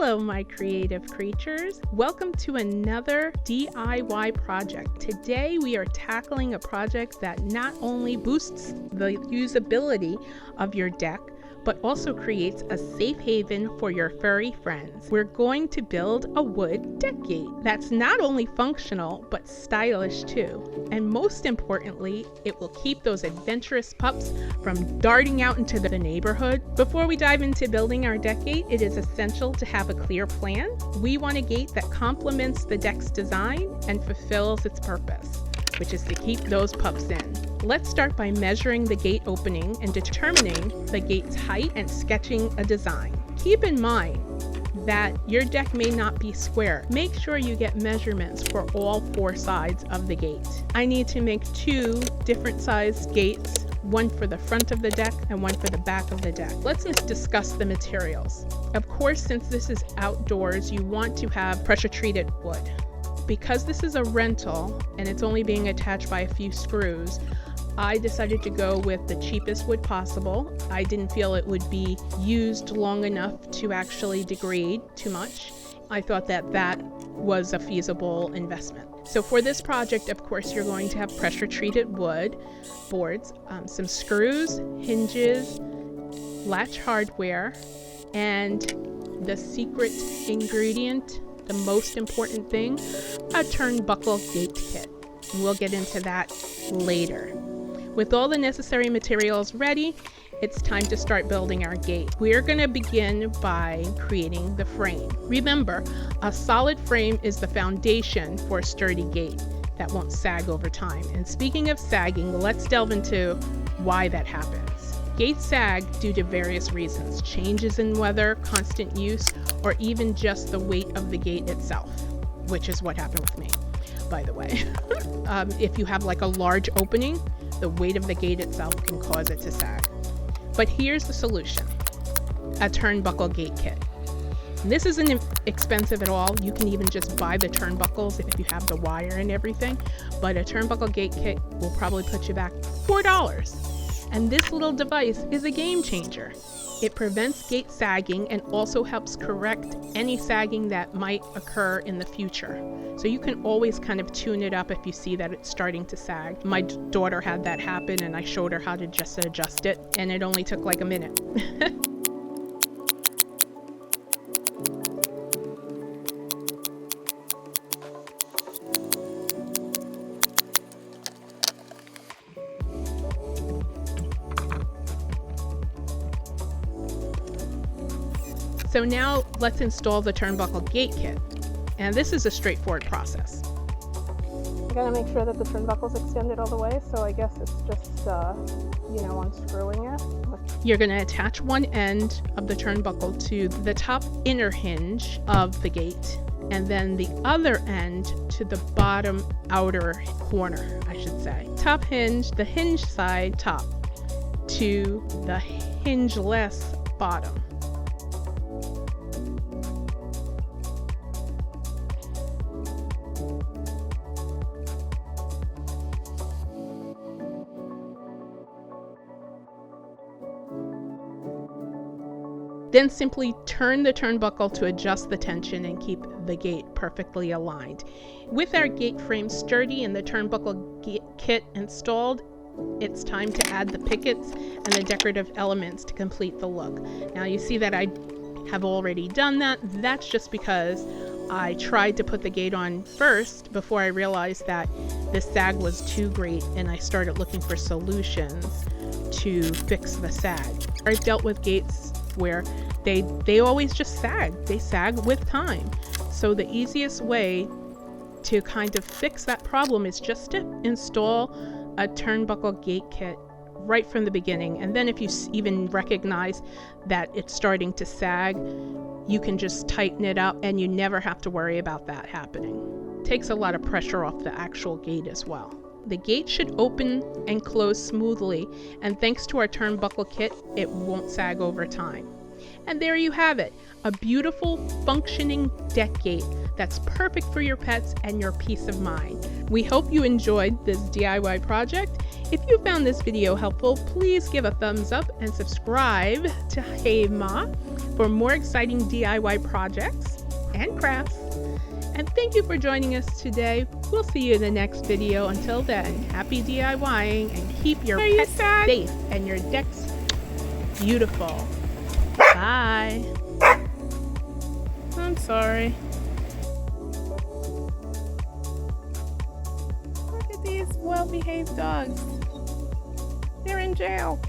Hello, my creative creatures. Welcome to another DIY project. Today we are tackling a project that not only boosts the usability of your deck, but also creates a safe haven for your furry friends. We're going to build a wood deck gate that's not only functional, but stylish too. And most importantly, it will keep those adventurous pups from darting out into the neighborhood. Before we dive into building our deck gate, it is essential to have a clear plan. We want a gate that complements the deck's design and fulfills its purpose, which is to keep those pups in. Let's start by measuring the gate opening and determining the gate's height and sketching a design. Keep in mind that your deck may not be square. Make sure you get measurements for all 4 sides of the gate. I need to make 2 different sized gates, one for the front of the deck and one for the back of the deck. Let's discuss the materials. Of course, since this is outdoors, you want to have pressure treated wood. Because this is a rental and it's only being attached by a few screws, I decided to go with the cheapest wood possible. I didn't feel it would be used long enough to actually degrade too much. I thought that that was a feasible investment. So for this project, of course, you're going to have pressure treated wood boards, some screws, hinges, latch hardware, and the secret ingredient, the most important thing, a Turnbuckle Gate kit. We'll get into that later. With all the necessary materials ready, it's time to start building our gate. We're going to begin by creating the frame. Remember, a solid frame is the foundation for a sturdy gate that won't sag over time. And speaking of sagging, let's delve into why that happens. Gates sag due to various reasons: changes in weather, constant use, or even just the weight of the gate itself, which is what happened with me, by the way. If you have like a large opening, the weight of the gate itself can cause it to sag. But here's the solution: a Turnbuckle Gate kit. And this isn't expensive at all. You can even just buy the turnbuckles if you have the wire and everything. But a Turnbuckle Gate kit will probably put you back $4. And this little device is a game changer. It prevents gate sagging and also helps correct any sagging that might occur in the future. So you can always kind of tune it up if you see that it's starting to sag. My daughter had that happen and I showed her how to just adjust it, and it only took like a minute. So now let's install the Turnbuckle Gate kit. And this is a straightforward process. I gotta make sure that the turnbuckle's extended all the way, so I guess it's just, unscrewing it. You're gonna attach one end of the turnbuckle to the top inner hinge of the gate, and then the other end to the bottom outer corner, I should say. Top hinge, the hinge side top, to the hingeless bottom. Then simply turn the turnbuckle to adjust the tension and keep the gate perfectly aligned. With our gate frame sturdy and the Turnbuckle kit installed, it's time to add the pickets and the decorative elements to complete the look. Now you see that I have already done that. That's just because I tried to put the gate on first before I realized that the sag was too great, and I started looking for solutions to fix the sag. I've dealt with gates where they always just sag. They sag with time. So the easiest way to kind of fix that problem is just to install a Turnbuckle Gate kit right from the beginning. And then if you even recognize that it's starting to sag, you can just tighten it up and you never have to worry about that happening. It takes a lot of pressure off the actual gate as well. The gate should open and close smoothly, and thanks to our Turnbuckle kit, it won't sag over time. And there you have it, a beautiful functioning deck gate that's perfect for your pets and your peace of mind. We hope you enjoyed this DIY project. If you found this video helpful, please give a thumbs up and subscribe to Hey Maaa. for more exciting DIY projects and crafts. And thank you for joining us today. We'll see you in the next video. Until then, happy DIYing and keep your pets safe and your decks beautiful. Bye. I'm sorry. Look at these well-behaved dogs. They're in jail.